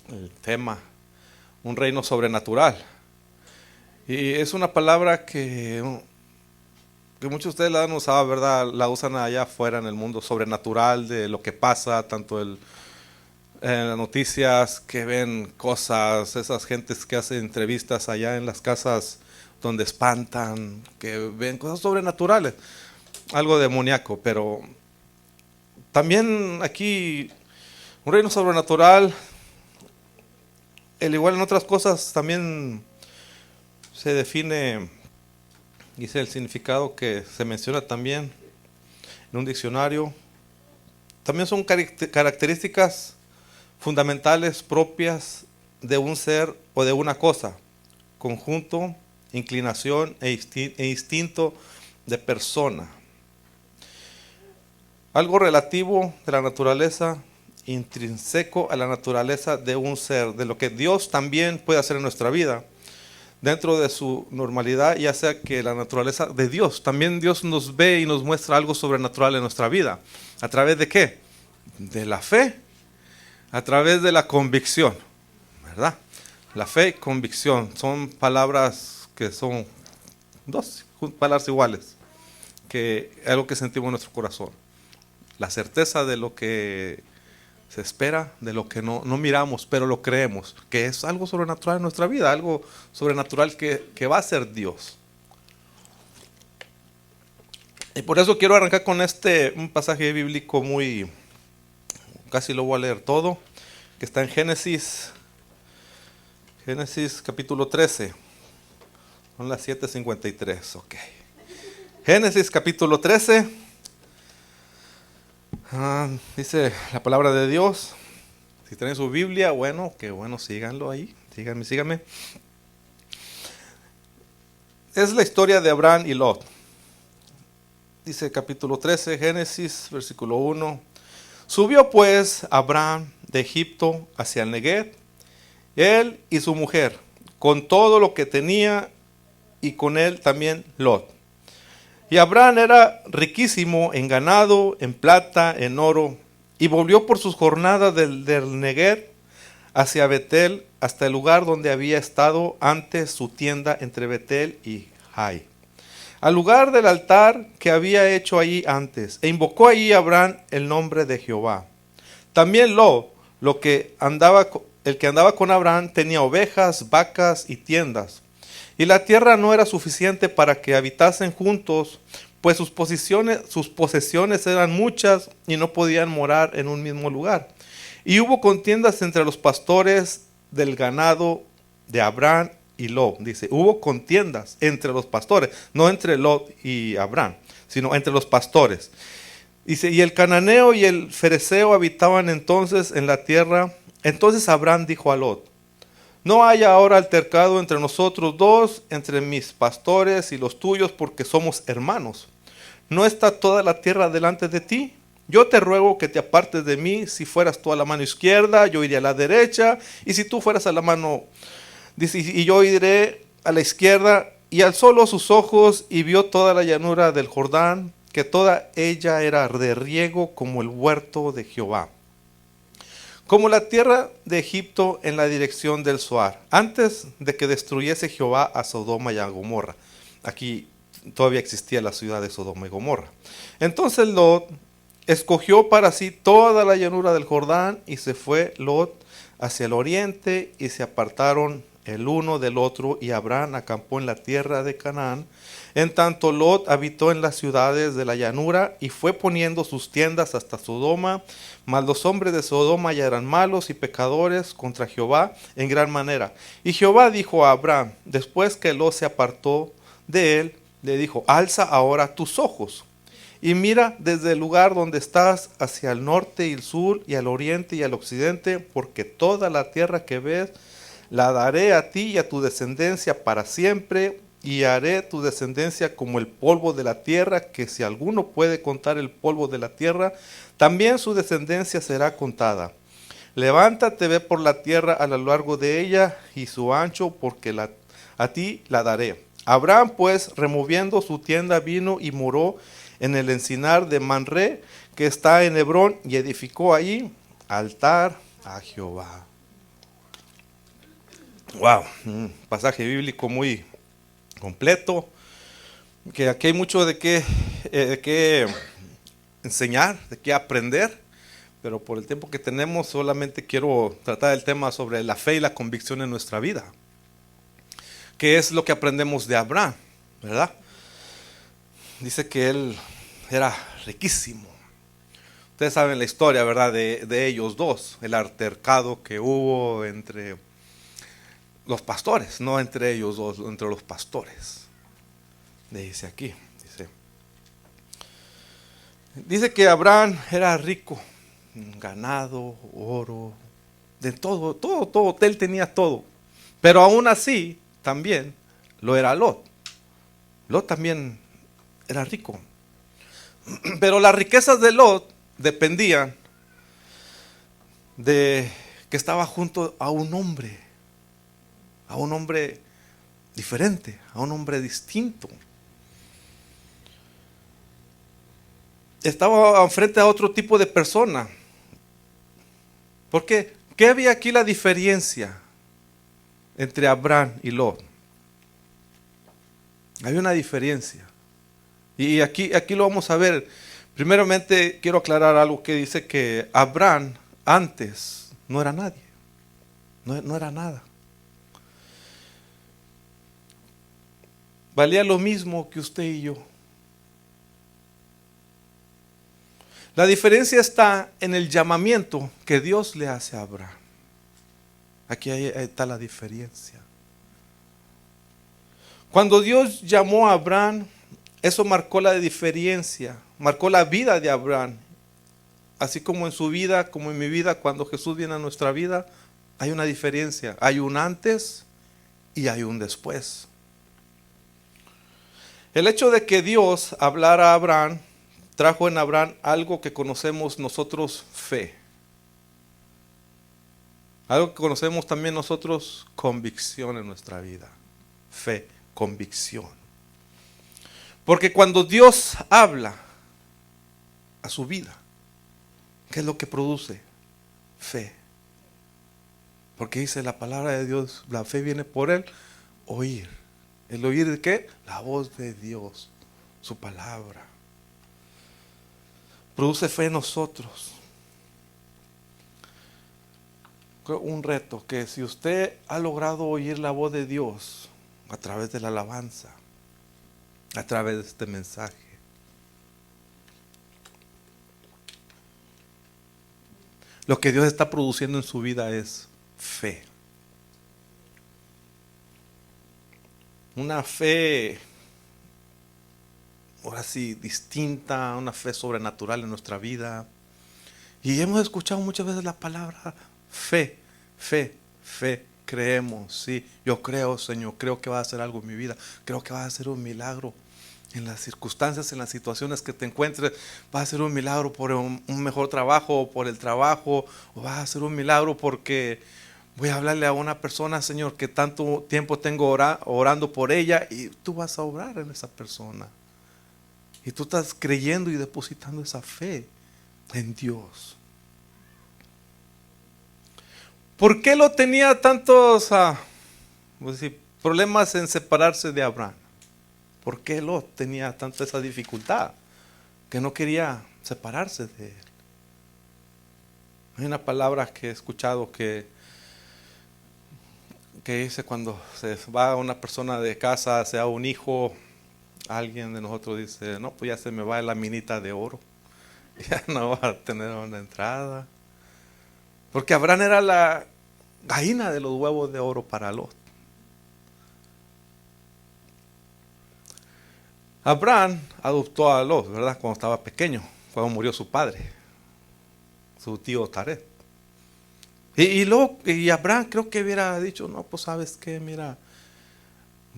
el tema, un reino sobrenatural. Y es una palabra que muchos de ustedes la han usado, ¿verdad? La usan allá afuera en el mundo sobrenatural, de lo que pasa, tanto en las noticias, que ven cosas, esas gentes que hacen entrevistas allá en las casas donde espantan, que ven cosas sobrenaturales, algo demoníaco, pero también aquí un reino sobrenatural, el igual en otras cosas, también se define, dice el significado que se menciona también en un diccionario. También son características fundamentales propias de un ser o de una cosa, conjunto, inclinación e instinto de persona. Algo relativo de la naturaleza, intrínseco a la naturaleza de un ser, de lo que Dios también puede hacer en nuestra vida, dentro de su normalidad, ya sea que la naturaleza de Dios, también Dios nos ve y nos muestra algo sobrenatural en nuestra vida. ¿A través de qué? De la fe, a través de la convicción, ¿verdad? La fe y convicción son palabras que son dos palabras iguales, que es algo que sentimos en nuestro corazón. La certeza de lo que se espera, de lo que no miramos, pero lo creemos, que es algo sobrenatural en nuestra vida, algo sobrenatural que va a ser Dios. Y por eso quiero arrancar con un pasaje bíblico casi lo voy a leer todo, que está en Génesis capítulo 13. Son las 7:53, ok. Génesis capítulo 13. Dice la palabra de Dios. Si tienen su Biblia, bueno, qué bueno, síganlo ahí. Síganme. Es la historia de Abraham y Lot. Dice capítulo 13, Génesis, versículo 1. Subió pues Abraham de Egipto hacia el Neguev, él y su mujer, con todo lo que tenía, y con él también Lot. Y Abraham era riquísimo en ganado, en plata, en oro, y volvió por sus jornadas del Neguev hacia Betel, hasta el lugar donde había estado antes su tienda entre Betel y Jai, al lugar del altar que había hecho allí antes, e invocó allí Abraham el nombre de Jehová. También el que andaba con Abraham tenía ovejas, vacas y tiendas. Y la tierra no era suficiente para que habitasen juntos, pues sus posesiones eran muchas y no podían morar en un mismo lugar. Y hubo contiendas entre los pastores del ganado de Abraham y Lot. Dice, hubo contiendas entre los pastores, no entre Lot y Abraham, sino entre los pastores. Dice, y el cananeo y el fereceo habitaban entonces en la tierra. Entonces Abraham dijo a Lot, no haya ahora altercado entre nosotros dos, entre mis pastores y los tuyos, porque somos hermanos. ¿No está toda la tierra delante de ti? Yo te ruego que te apartes de mí. Si fueras tú a la mano izquierda, yo iré a la derecha. Y si tú fueras a la mano, dice, y yo iré a la izquierda. Y alzó los sus ojos y vio toda la llanura del Jordán, que toda ella era de riego como el huerto de Jehová, como la tierra de Egipto en la dirección del Zoar, antes de que destruyese Jehová a Sodoma y a Gomorra. Aquí todavía existía la ciudad de Sodoma y Gomorra. Entonces Lot escogió para sí toda la llanura del Jordán, y se fue Lot hacia el oriente, y se apartaron el uno del otro, y Abraham acampó en la tierra de Canaán. En tanto Lot habitó en las ciudades de la llanura, y fue poniendo sus tiendas hasta Sodoma. Mas los hombres de Sodoma ya eran malos y pecadores contra Jehová en gran manera. Y Jehová dijo a Abraham, después que Lot se apartó de él, le dijo, alza ahora tus ojos y mira desde el lugar donde estás hacia el norte y el sur y al oriente y al occidente, porque toda la tierra que ves la daré a ti y a tu descendencia para siempre, y haré tu descendencia como el polvo de la tierra, que si alguno puede contar el polvo de la tierra, también su descendencia será contada. Levántate, ve por la tierra a lo largo de ella y su ancho, porque a ti la daré. Abraham pues, removiendo su tienda, vino y moró en el encinar de Manré, que está en Hebrón, y edificó allí altar a Jehová. Wow, un pasaje bíblico muy completo, que aquí hay mucho de qué enseñar, de qué aprender, pero por el tiempo que tenemos solamente quiero tratar el tema sobre la fe y la convicción en nuestra vida, que es lo que aprendemos de Abraham, ¿verdad? Dice que él era riquísimo. Ustedes saben la historia, ¿verdad? De ellos dos, el altercado que hubo entre los pastores, no entre ellos dos, entre los pastores. Dice aquí, dice que Abraham era rico, ganado, oro, de todo, él tenía todo. Pero aún así, también lo era Lot. Lot también era rico. Pero las riquezas de Lot dependían de que estaba junto a un hombre diferente, a un hombre distinto. Estaba frente a otro tipo de persona. ¿Por qué? ¿Qué había aquí la diferencia entre Abraham y Lot? Hay una diferencia. Y aquí lo vamos a ver. Primeramente quiero aclarar algo que dice que Abraham antes no era nadie. No era nada. Valía lo mismo que usted y yo. La diferencia está en el llamamiento que Dios le hace a Abraham. Aquí está la diferencia. Cuando Dios llamó a Abraham, eso marcó la diferencia, marcó la vida de Abraham. Así como en su vida, como en mi vida, cuando Jesús viene a nuestra vida, hay una diferencia. Hay un antes y hay un después. El hecho de que Dios hablara a Abraham trajo en Abraham algo que conocemos nosotros, fe. Algo que conocemos también nosotros, convicción en nuestra vida. Fe, convicción. Porque cuando Dios habla a su vida, ¿qué es lo que produce? Fe. Porque dice la palabra de Dios, la fe viene por el oír. ¿El oír de qué? La voz de Dios, su palabra. Produce fe en nosotros. Un reto que si usted ha logrado oír la voz de Dios a través de la alabanza, a través de este mensaje, lo que Dios está produciendo en su vida es fe. Una fe, ahora sí, distinta, una fe sobrenatural en nuestra vida. Y hemos escuchado muchas veces la palabra fe, fe, fe. Creemos, sí. Yo creo, Señor, creo que va a hacer algo en mi vida. Creo que va a hacer un milagro en las circunstancias, en las situaciones que te encuentres. Va a ser un milagro por un mejor trabajo, o por el trabajo, o va a ser un milagro porque voy a hablarle a una persona, Señor, que tanto tiempo tengo orando por ella, y tú vas a obrar en esa persona. Y tú estás creyendo y depositando esa fe en Dios. ¿Por qué lo tenía tantos problemas en separarse de Abraham? ¿Por qué Lot tenía tanta esa dificultad? Que no quería separarse de él. Hay una palabra que he escuchado que dice cuando se va una persona de casa, sea un hijo, alguien de nosotros dice, no, pues ya se me va la minita de oro. Ya no va a tener una entrada. Porque Abraham era la gallina de los huevos de oro para Lot. Abraham adoptó a Lot, ¿verdad? Cuando estaba pequeño, cuando murió su padre, su tío Taret. Y Abraham creo que hubiera dicho, no, pues sabes qué, mira,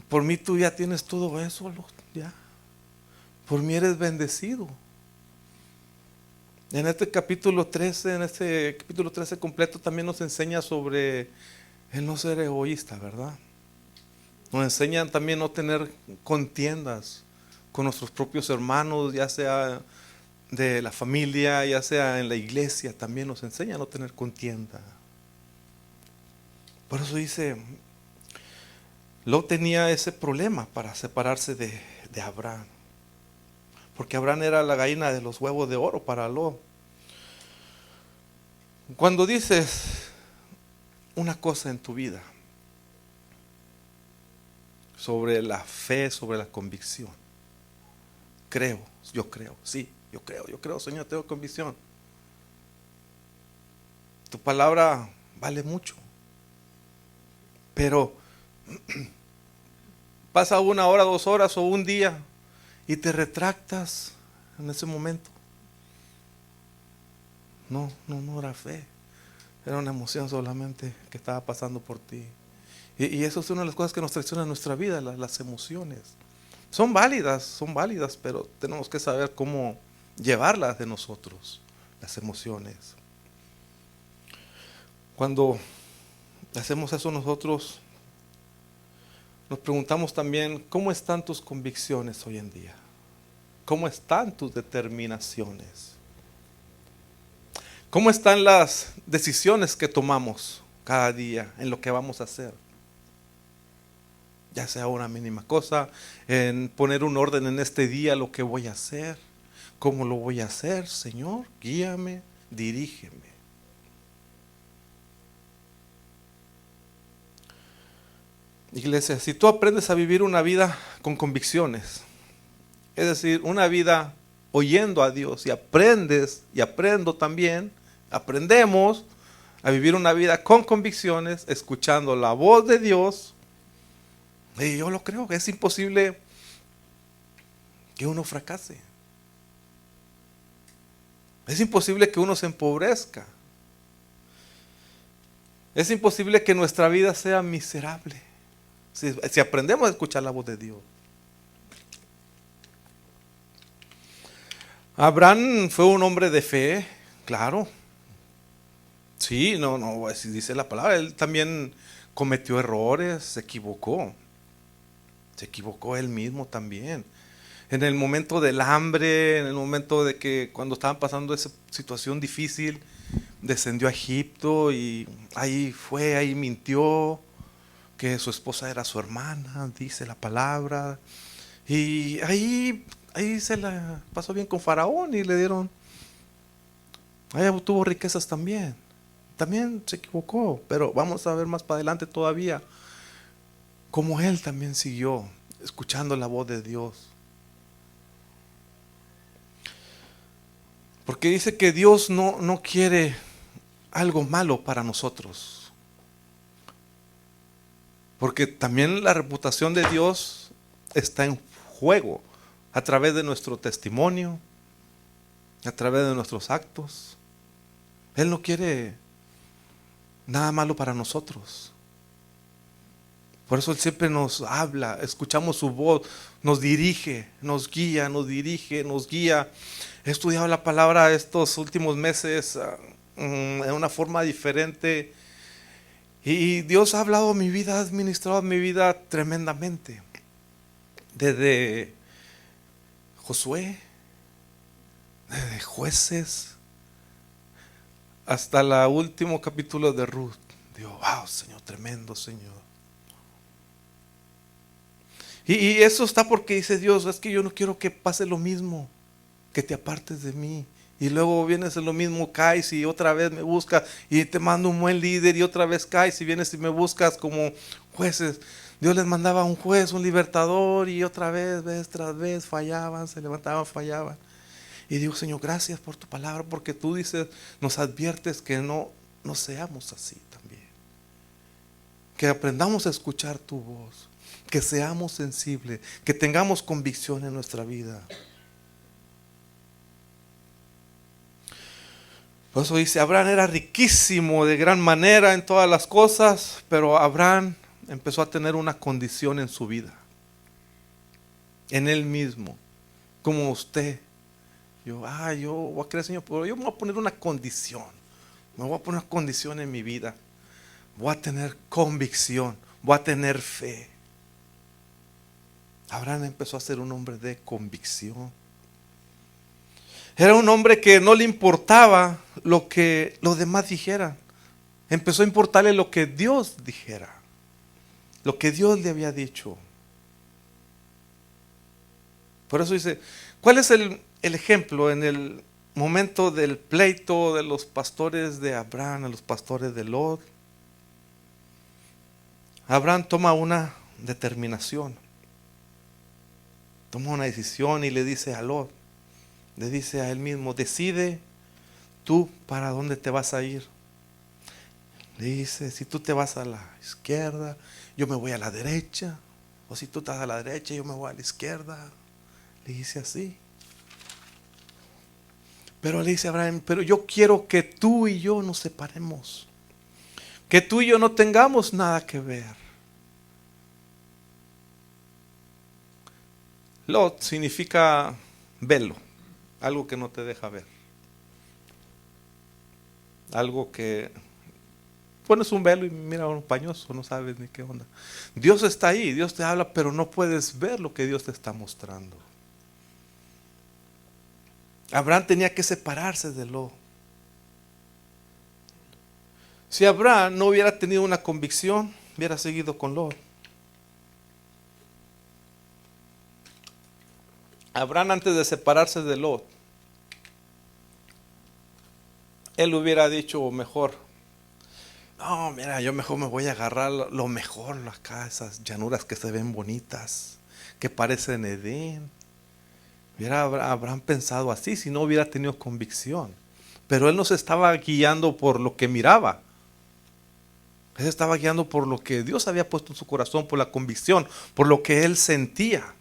por mí tú ya tienes todo eso, Lot, ya. Por mí eres bendecido. En este capítulo 13 completo también nos enseña sobre el no ser egoísta, ¿verdad? Nos enseñan también no tener contiendas con nuestros propios hermanos, ya sea de la familia, ya sea en la iglesia, también nos enseña a no tener contienda. Por eso dice, Lot tenía ese problema para separarse de Abraham. Porque Abraham era la gallina de los huevos de oro para Lot. Cuando dices una cosa en tu vida sobre la fe, sobre la convicción, yo creo, Señor, tengo convicción. Tu palabra vale mucho. Pero pasa 1 hora, 2 horas o un día y te retractas en ese momento. No era fe. Era una emoción solamente que estaba pasando por ti. Y eso es una de las cosas que nos traiciona en nuestra vida, las emociones. Son válidas, pero tenemos que saber cómo llevarlas de nosotros, las emociones. Cuando hacemos eso nosotros, nos preguntamos también, ¿cómo están tus convicciones hoy en día? ¿Cómo están tus determinaciones? ¿Cómo están las decisiones que tomamos cada día en lo que vamos a hacer? Ya sea una mínima cosa, en poner un orden en este día, lo que voy a hacer, cómo lo voy a hacer, Señor, guíame, dirígeme. Iglesia, si tú aprendes a vivir una vida con convicciones, es decir, una vida oyendo a Dios, y aprendes y aprendo también, aprendemos a vivir una vida con convicciones, escuchando la voz de Dios. Y yo lo creo, que es imposible que uno fracase. Es imposible que uno se empobrezca. Es imposible que nuestra vida sea miserable si aprendemos a escuchar la voz de Dios. Abraham fue un hombre de fe, claro. Sí, así dice la palabra. Él también cometió errores, se equivocó. Se equivocó él mismo también. En el momento del hambre, en el momento de que cuando estaban pasando esa situación difícil, descendió a Egipto y ahí mintió que su esposa era su hermana, dice la palabra. Y ahí se la pasó bien con Faraón y le dieron, ahí obtuvo riquezas también. También se equivocó, pero vamos a ver más para adelante todavía como él también siguió escuchando la voz de Dios. Porque dice que Dios no quiere algo malo para nosotros. Porque también la reputación de Dios está en juego a través de nuestro testimonio, a través de nuestros actos. Él no quiere nada malo para nosotros. Por eso Él siempre nos habla, escuchamos su voz, nos dirige, nos guía. He estudiado la palabra estos últimos meses en una forma diferente. Y Dios ha hablado a mi vida, ha administrado mi vida tremendamente. Desde Josué, desde Jueces, hasta el último capítulo de Ruth. Digo, wow, Señor, tremendo Señor. Y eso está porque dice Dios, es que yo no quiero que pase lo mismo, que te apartes de mí. Y luego vienes en lo mismo, caes y otra vez me buscas y te mando un buen líder y otra vez caes y vienes y me buscas como jueces. Dios les mandaba un juez, un libertador y otra vez tras vez fallaban, se levantaban, fallaban. Y digo, Señor, gracias por tu palabra, porque tú dices, nos adviertes que no seamos así también. Que aprendamos a escuchar tu voz, que seamos sensibles, que tengamos convicción en nuestra vida. Por eso dice, Abraham era riquísimo de gran manera en todas las cosas, pero Abraham empezó a tener una condición en su vida, en él mismo, como usted. Yo voy a creer, Señor, pero yo me voy a poner una condición. Me voy a poner una condición en mi vida. Voy a tener convicción, voy a tener fe. Abraham empezó a ser un hombre de convicción. Era un hombre que no le importaba lo que los demás dijeran. Empezó a importarle lo que Dios dijera. lo que Dios le había dicho. Por eso dice, ¿cuál es el ejemplo en el momento del pleito de los pastores de Abraham a los pastores de Lot? Abraham toma una determinación, toma una decisión y le dice a Lot, le dice a él mismo, decide tú para dónde te vas a ir. Le dice, si tú te vas a la izquierda, yo me voy a la derecha. O si tú estás a la derecha, yo me voy a la izquierda. Le dice así. Pero le dice a Abraham, pero yo quiero que tú y yo nos separemos. Que tú y yo no tengamos nada que ver. Lot significa velo, algo que no te deja ver. Algo que pones un velo y mira un pañoso, no sabes ni qué onda. Dios está ahí, Dios te habla, pero no puedes ver lo que Dios te está mostrando. Abraham tenía que separarse de Lot. Si Abraham no hubiera tenido una convicción, hubiera seguido con Lot. Abraham, antes de separarse de Lot, él hubiera dicho mejor, no, mira, yo mejor me voy a agarrar lo mejor acá, esas llanuras que se ven bonitas, que parecen Edén. Hubiera Abraham pensado así si no hubiera tenido convicción. Pero él no se estaba guiando por lo que miraba. Él se estaba guiando por lo que Dios había puesto en su corazón, por la convicción, por lo que él sentía.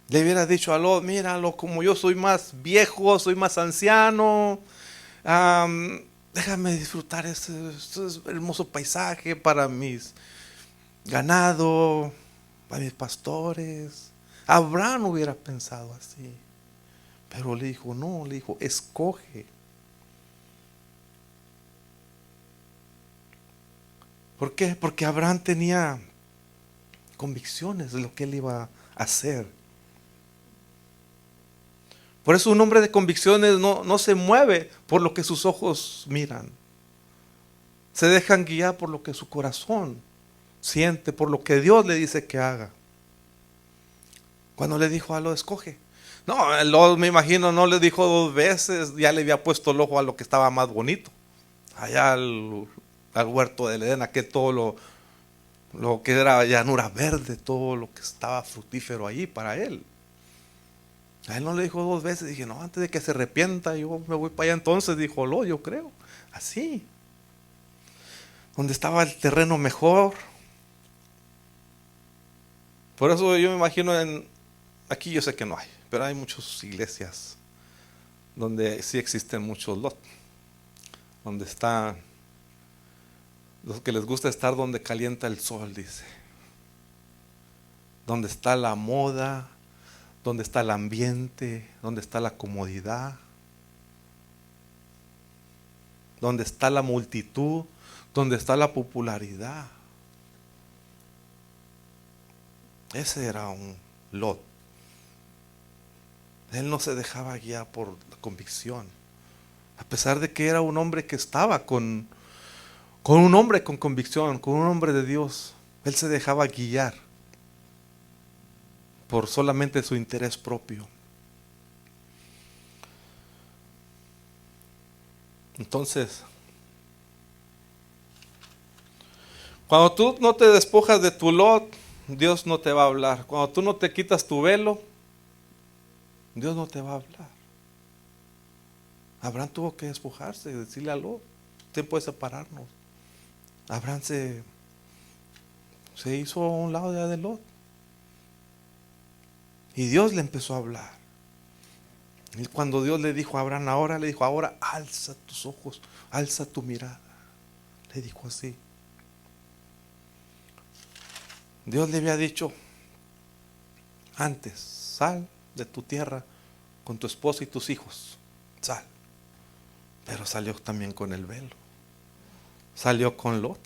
Le hubiera dicho a Lot, míralo, como yo soy más viejo, soy más anciano, déjame disfrutar este hermoso paisaje para mis ganado, para mis pastores. Abraham hubiera pensado así, pero le dijo, no, le dijo, escoge. ¿Por qué? Porque Abraham tenía convicciones de lo que él iba a hacer. Por eso un hombre de convicciones no se mueve por lo que sus ojos miran. Se dejan guiar por lo que su corazón siente, por lo que Dios le dice que haga. Cuando le dijo a Lot, escoge. No, Lot, me imagino, no le dijo dos veces, ya le había puesto el ojo a lo que estaba más bonito. Allá al huerto del Edén, aquel todo lo que era llanura verde, todo lo que estaba fructífero allí para él. A él no le dijo dos veces, dije, no, antes de que se arrepienta, yo me voy para allá entonces, dijo Lot, yo creo. Así. Donde estaba el terreno mejor. Por eso yo me imagino aquí yo sé que no hay, pero hay muchas iglesias donde sí existen muchos Lot. Donde está, los que les gusta estar donde calienta el sol, dice. Donde está la moda, donde está el ambiente, donde está la comodidad, donde está la multitud, donde está la popularidad. Ese era un Lot. Él no se dejaba guiar por la convicción. A pesar de que era un hombre que estaba con un hombre con convicción, con un hombre de Dios, él se dejaba guiar por solamente su interés propio. Entonces, cuando tú no te despojas de tu Lot, Dios no te va a hablar. Cuando tú no te quitas tu velo, Dios no te va a hablar. Abraham tuvo que despojarse, decirle a Lot, tiempo de separarnos. Abraham se hizo a un lado de Lot. Y Dios le empezó a hablar. Y cuando Dios le dijo a Abraham, ahora, le dijo, ahora alza tus ojos, alza tu mirada. Le dijo así. Dios le había dicho antes, sal de tu tierra con tu esposa y tus hijos, sal. Pero salió también con el velo. Salió con Lot.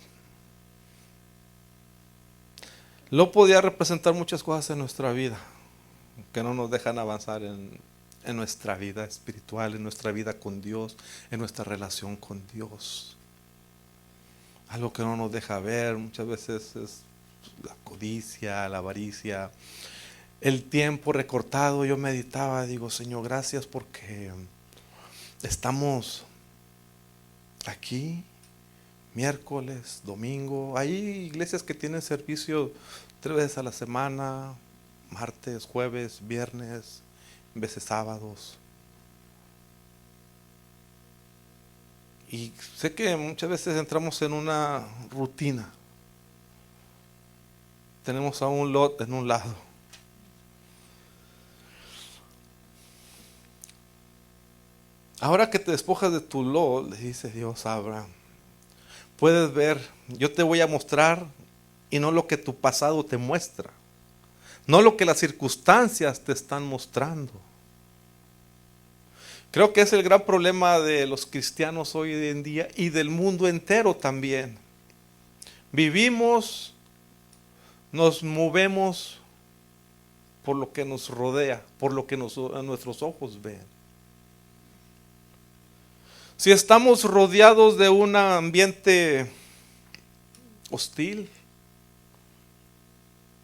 Lot podía representar muchas cosas en nuestra vida que no nos dejan avanzar en nuestra vida espiritual, en nuestra vida con Dios, en nuestra relación con Dios. algo que no nos deja ver. Muchas veces es la codicia, la avaricia, el tiempo recortado. Yo meditaba, digo, Señor, gracias porque estamos aquí miércoles, domingo. Hay iglesias que tienen servicio 3 veces a la semana, martes, jueves, viernes, veces sábados. Y sé que muchas veces entramos en una rutina. Tenemos a un lot en un lado. Ahora que te despojas de tu lot, le dice Dios a Abraham, puedes ver, yo te voy a mostrar y no lo que tu pasado te muestra, no lo que las circunstancias te están mostrando. Creo que es el gran problema de los cristianos hoy en día y del mundo entero también. Vivimos, nos movemos por lo que nos rodea, por lo que nuestros ojos ven. Si estamos rodeados de un ambiente hostil,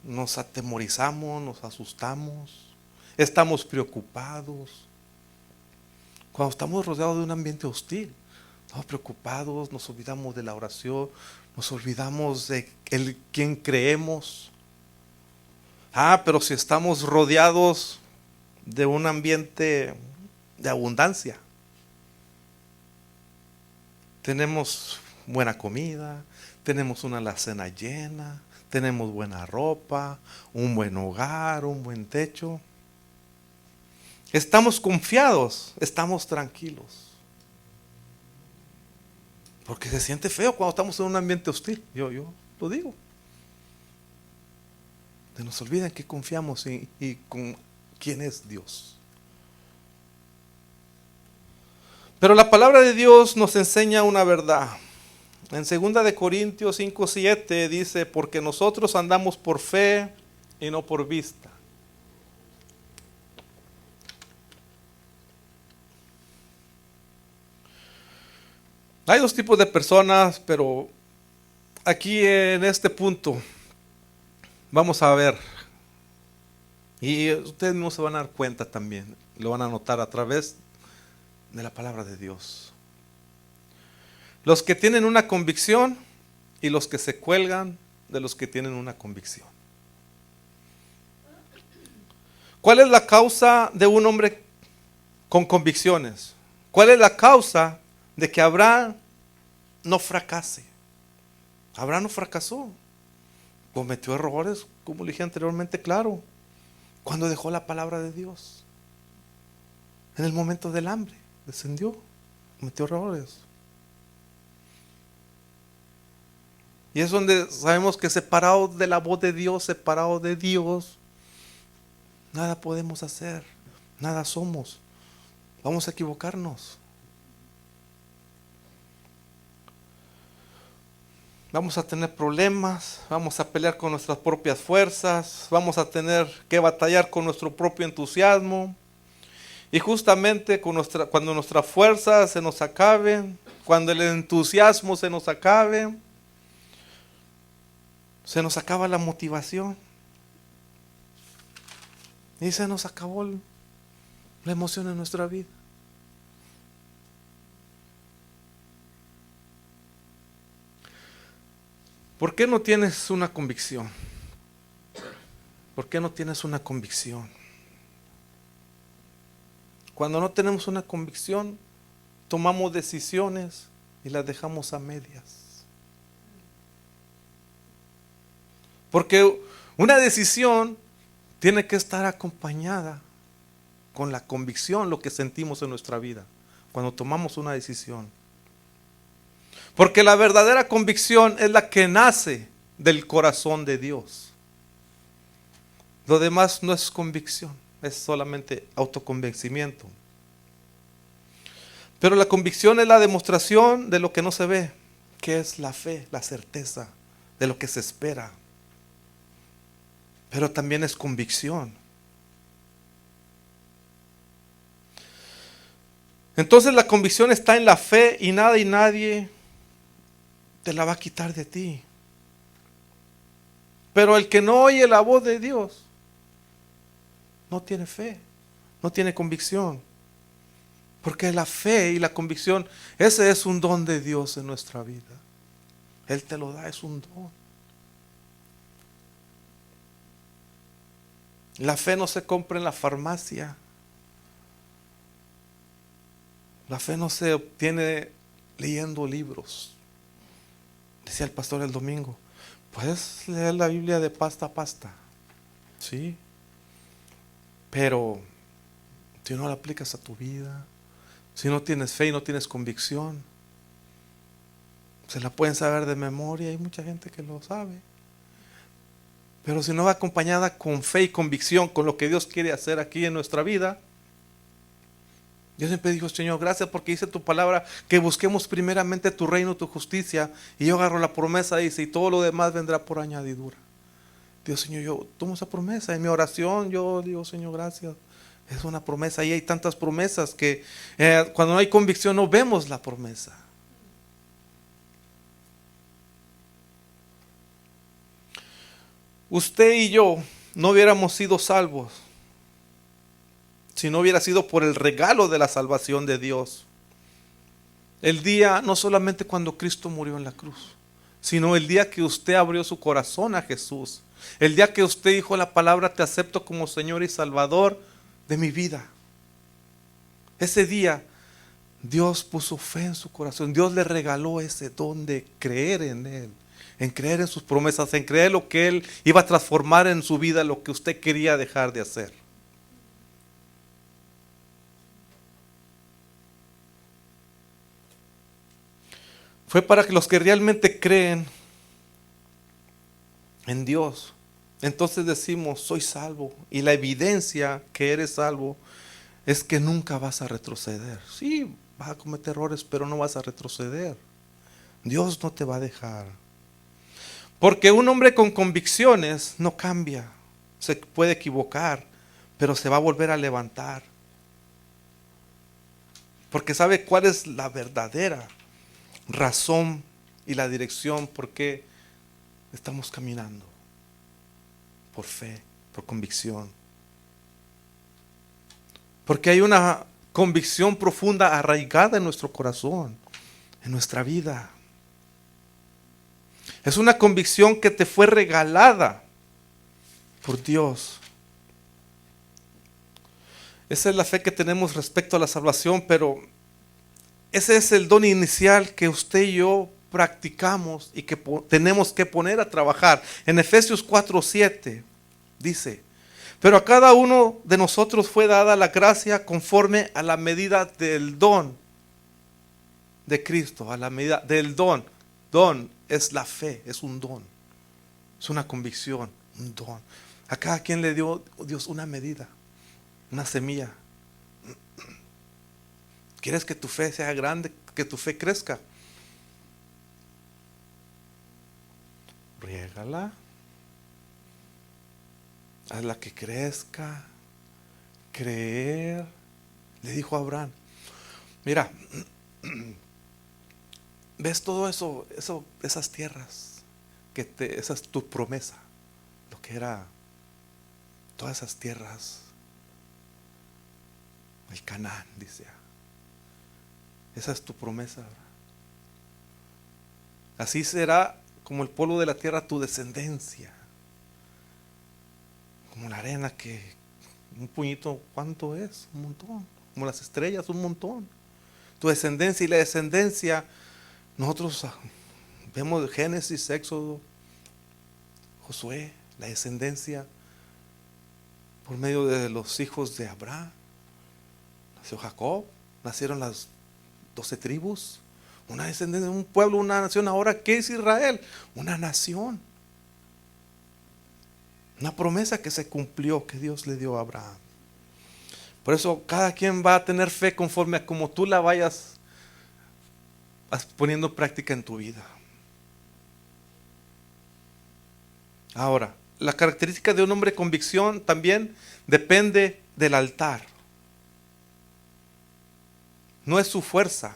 nos atemorizamos, nos asustamos, estamos preocupados. Cuando estamos rodeados de un ambiente hostil, estamos preocupados, nos olvidamos de la oración, nos olvidamos de quién creemos. Pero si estamos rodeados de un ambiente de abundancia, tenemos buena comida, tenemos una alacena llena, tenemos buena ropa, un buen hogar, un buen techo. Estamos confiados, estamos tranquilos. Porque se siente feo cuando estamos en un ambiente hostil. Yo lo digo. Se nos olvida en qué confiamos y con quién es Dios. Pero la palabra de Dios nos enseña una verdad. En 2 de Corintios 5:7 dice, porque nosotros andamos por fe y no por vista. Hay dos tipos de personas, pero aquí en este punto vamos a ver, y ustedes mismos se van a dar cuenta también, lo van a notar a través de la palabra de Dios. Los que tienen una convicción y los que se cuelgan de los que tienen una convicción. ¿Cuál es la causa de un hombre con convicciones? ¿Cuál es la causa de que Abraham no fracase? Abraham no fracasó. Cometió errores, como le dije anteriormente, claro. Cuando dejó la palabra de Dios. En el momento del hambre, descendió, cometió errores. Y es donde sabemos que separados de la voz de Dios, separados de Dios, nada podemos hacer, nada somos. Vamos a equivocarnos. Vamos a tener problemas, vamos a pelear con nuestras propias fuerzas, vamos a tener que batallar con nuestro propio entusiasmo. Y justamente cuando nuestras fuerzas se nos acaben, cuando el entusiasmo se nos acabe, se nos acaba la motivación. Y se nos acabó la emoción en nuestra vida. ¿Por qué no tienes una convicción? ¿Por qué no tienes una convicción? Cuando no tenemos una convicción, tomamos decisiones y las dejamos a medias. Porque una decisión tiene que estar acompañada con la convicción, lo que sentimos en nuestra vida, cuando tomamos una decisión. Porque la verdadera convicción es la que nace del corazón de Dios. Lo demás no es convicción, es solamente autoconvencimiento. Pero la convicción es la demostración de lo que no se ve, que es la fe, la certeza de lo que se espera. Pero también es convicción. Entonces la convicción está en la fe y nada y nadie te la va a quitar de ti. Pero el que no oye la voz de Dios no tiene fe, no tiene convicción. Porque la fe y la convicción, ese es un don de Dios en nuestra vida. Él te lo da, es un don. La fe no se compra en la farmacia. La fe no se obtiene leyendo libros. Decía el pastor el domingo, puedes leer la Biblia de pasta a pasta, sí, pero si no la aplicas a tu vida, si no tienes fe y no tienes convicción, se la pueden saber de memoria, hay mucha gente que lo sabe, pero si no va acompañada con fe y convicción con lo que Dios quiere hacer aquí en nuestra vida. Yo siempre digo, Señor, gracias porque dice tu palabra que busquemos primeramente tu reino, tu justicia. Y yo agarro la promesa, dice, y todo lo demás vendrá por añadidura. Dios, Señor, yo tomo esa promesa. En mi oración yo digo, Señor, gracias. Es una promesa y hay tantas promesas que cuando no hay convicción no vemos la promesa. Usted y yo no hubiéramos sido salvos si no hubiera sido por el regalo de la salvación de Dios. El día, no solamente cuando Cristo murió en la cruz, sino el día que usted abrió su corazón a Jesús. El día que usted dijo la palabra, te acepto como Señor y Salvador de mi vida. Ese día, Dios puso fe en su corazón. Dios le regaló ese don de creer en Él, en creer en sus promesas, en creer lo que Él iba a transformar en su vida, lo que usted quería dejar de hacer. Fue para que los que realmente creen en Dios, entonces decimos, soy salvo. Y la evidencia que eres salvo es que nunca vas a retroceder. Sí, vas a cometer errores, pero no vas a retroceder. Dios no te va a dejar. Porque un hombre con convicciones no cambia. Se puede equivocar, pero se va a volver a levantar. Porque sabe cuál es la verdadera razón y la dirección por qué estamos caminando. Por fe, por convicción. Porque hay una convicción profunda arraigada en nuestro corazón, en nuestra vida. Es una convicción que te fue regalada por Dios. Esa es la fe que tenemos respecto a la salvación, pero ese es el don inicial que usted y yo practicamos y que tenemos que poner a trabajar. En Efesios 4:7 dice, pero a cada uno de nosotros fue dada la gracia conforme a la medida del don de Cristo, a la medida del don. Don es la fe, es un don, es una convicción, un don. A cada quien le dio Dios una medida, una semilla. ¿Quieres que tu fe sea grande, que tu fe crezca? Riégala. Hazla que crezca. Creer. Le dijo a Abraham, mira, ¿ves todo eso, esas tierras? Esa es tu promesa. Lo que era todas esas tierras. El Canaán, dice. Esa es tu promesa. Así será como el polvo de la tierra tu descendencia. Como la arena que un puñito, ¿cuánto es? Un montón. Como las estrellas, un montón. Tu descendencia y la descendencia. Nosotros vemos Génesis, Éxodo, Josué, la descendencia por medio de los hijos de Abraham. Nació Jacob, nacieron las 12 tribus, una descendencia, un pueblo, una nación. Ahora, ¿qué es Israel? Una nación. Una promesa que se cumplió, que Dios le dio a Abraham. Por eso cada quien va a tener fe conforme a como tú la vayas poniendo en práctica en tu vida. Ahora, la característica de un hombre de convicción también depende del altar. No es su fuerza,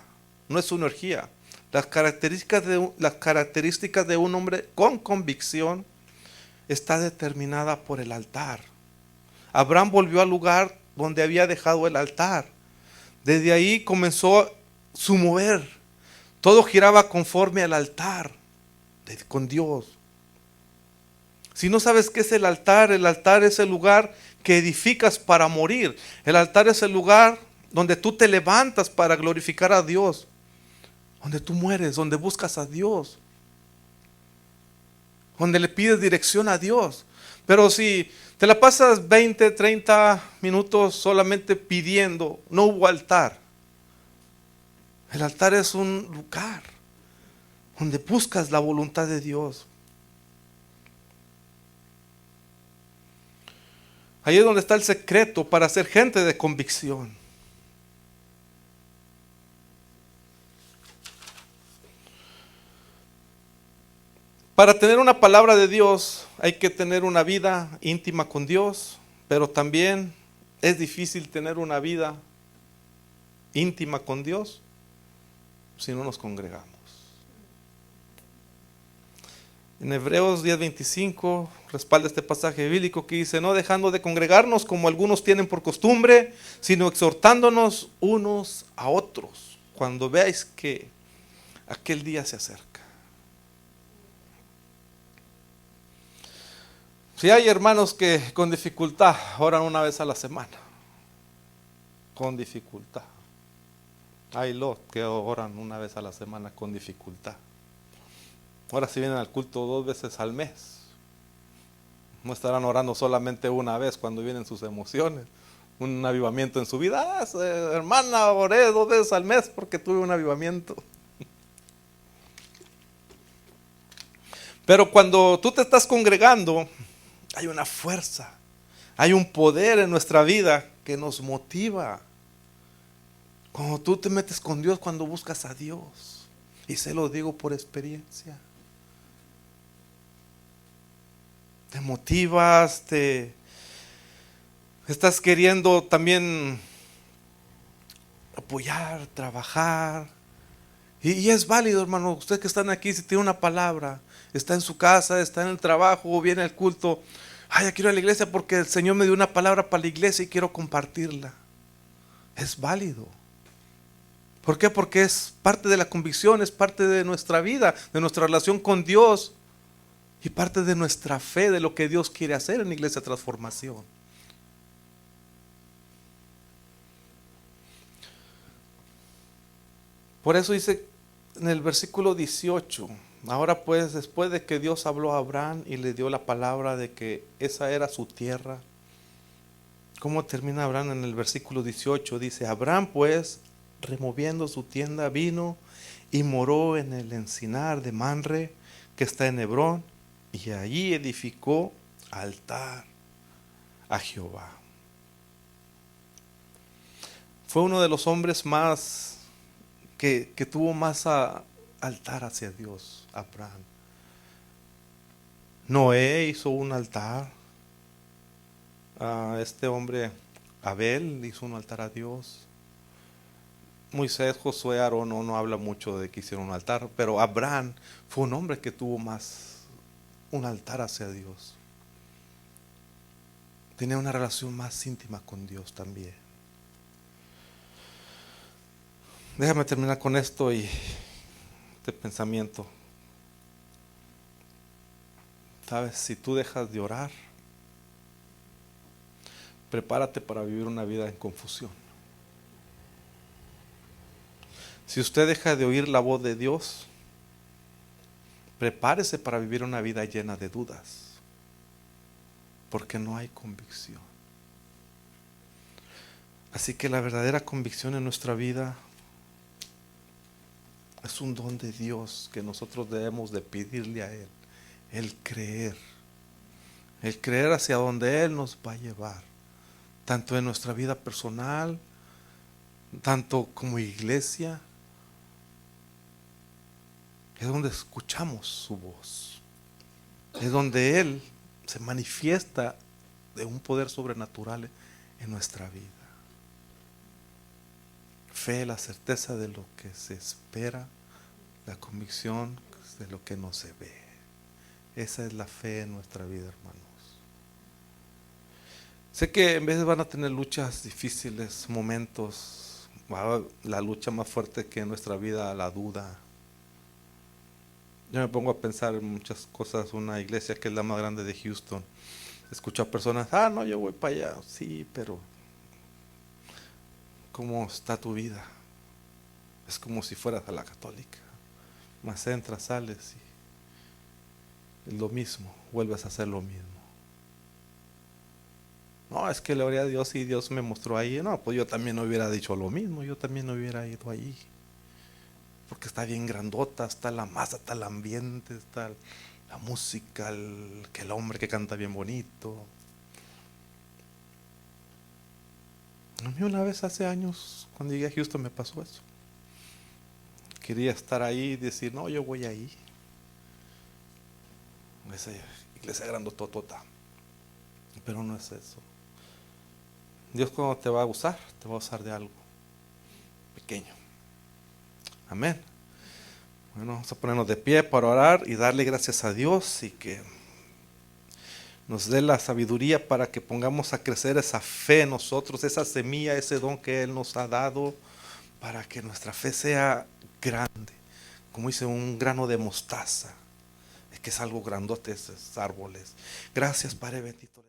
no es su energía. Las características de un hombre con convicción está determinada por el altar. Abraham volvió al lugar donde había dejado el altar. Desde ahí comenzó su mover. Todo giraba conforme al altar con Dios. Si no sabes qué es el altar es el lugar que edificas para morir. El altar es el lugar donde tú te levantas para glorificar a Dios. Donde tú mueres, donde buscas a Dios. Donde le pides dirección a Dios. Pero si te la pasas 20, 30 minutos solamente pidiendo, no hubo altar. El altar es un lugar donde buscas la voluntad de Dios. Ahí es donde está el secreto para ser gente de convicción. Para tener una palabra de Dios hay que tener una vida íntima con Dios, pero también es difícil tener una vida íntima con Dios si no nos congregamos. En Hebreos 10:25 respalda este pasaje bíblico que dice: no dejando de congregarnos como algunos tienen por costumbre, sino exhortándonos unos a otros, cuando veáis que aquel día se acerca. Si hay hermanos que con dificultad oran una vez a la semana, con dificultad. Hay los que oran una vez a la semana con dificultad. Ahora si vienen al culto 2 veces al mes, no estarán orando solamente una vez cuando vienen sus emociones, un avivamiento en su vida. Hermana, oré 2 veces al mes porque tuve un avivamiento. Pero cuando tú te estás congregando, hay una fuerza, hay un poder en nuestra vida que nos motiva. Cuando tú te metes con Dios, cuando buscas a Dios, y se lo digo por experiencia, te motivas, te estás queriendo también apoyar, trabajar. Y es válido, hermano. Ustedes que están aquí, si tiene una palabra, está en su casa, está en el trabajo, o viene al culto. Ay, ya quiero ir a la iglesia porque el Señor me dio una palabra para la iglesia y quiero compartirla. Es válido. ¿Por qué? Porque es parte de la convicción, es parte de nuestra vida, de nuestra relación con Dios y parte de nuestra fe, de lo que Dios quiere hacer en Iglesia Transformación. Por eso dice en el versículo 18, ahora pues, después de que Dios habló a Abraham y le dio la palabra de que esa era su tierra, ¿cómo termina Abraham en el versículo 18? Dice: Abraham pues, removiendo su tienda, vino y moró en el encinar de Manre, que está en Hebrón, y allí edificó altar a Jehová. Fue uno de los hombres más que tuvo más altar hacia Dios, Abraham. Noé hizo un altar. Este hombre Abel hizo un altar a Dios. Moisés, Josué, Aarón no habla mucho de que hicieron un altar, pero Abraham fue un hombre que tuvo más un altar hacia Dios. Tenía una relación más íntima con Dios también. Déjame terminar con esto y este pensamiento. Sabes, si tú dejas de orar, prepárate para vivir una vida en confusión. Si usted deja de oír la voz de Dios, prepárese para vivir una vida llena de dudas, porque no hay convicción. Así que la verdadera convicción en nuestra vida es un don de Dios que nosotros debemos de pedirle a Él. El creer hacia donde Él nos va a llevar, tanto en nuestra vida personal, tanto como iglesia. Es donde escuchamos su voz, es donde Él se manifiesta de un poder sobrenatural en nuestra vida. Fe, la certeza de lo que se espera, La convicción de lo que no se ve. Esa es la fe en nuestra vida, hermanos. Sé que en veces van a tener luchas difíciles, momentos, la lucha más fuerte que en nuestra vida, la duda. Yo me pongo a pensar en muchas cosas. Una iglesia que es la más grande de Houston, escucho a personas, no, yo voy para allá. Sí, pero ¿cómo está tu vida? Es como si fueras a la católica. Más entras, sales y es lo mismo, vuelves a hacer lo mismo. No, es que le oré a Dios y Dios me mostró ahí. No, pues yo también no hubiera dicho lo mismo, yo también no hubiera ido ahí. Porque está bien grandota, está la masa, está el ambiente, está la música, que el hombre que canta bien bonito. A mí una vez hace años, cuando llegué a Houston, me pasó eso. Quería estar ahí y decir, no, yo voy ahí. Esa iglesia grandototota. Pero no es eso. Dios cuando te va a usar, te va a usar de algo pequeño. Amén. Bueno, vamos a ponernos de pie para orar y darle gracias a Dios y que nos dé la sabiduría para que pongamos a crecer esa fe en nosotros, esa semilla, ese don que Él nos ha dado, para que nuestra fe sea grande, como dice un grano de mostaza, es que es algo grandote esos árboles. Gracias, Padre bendito.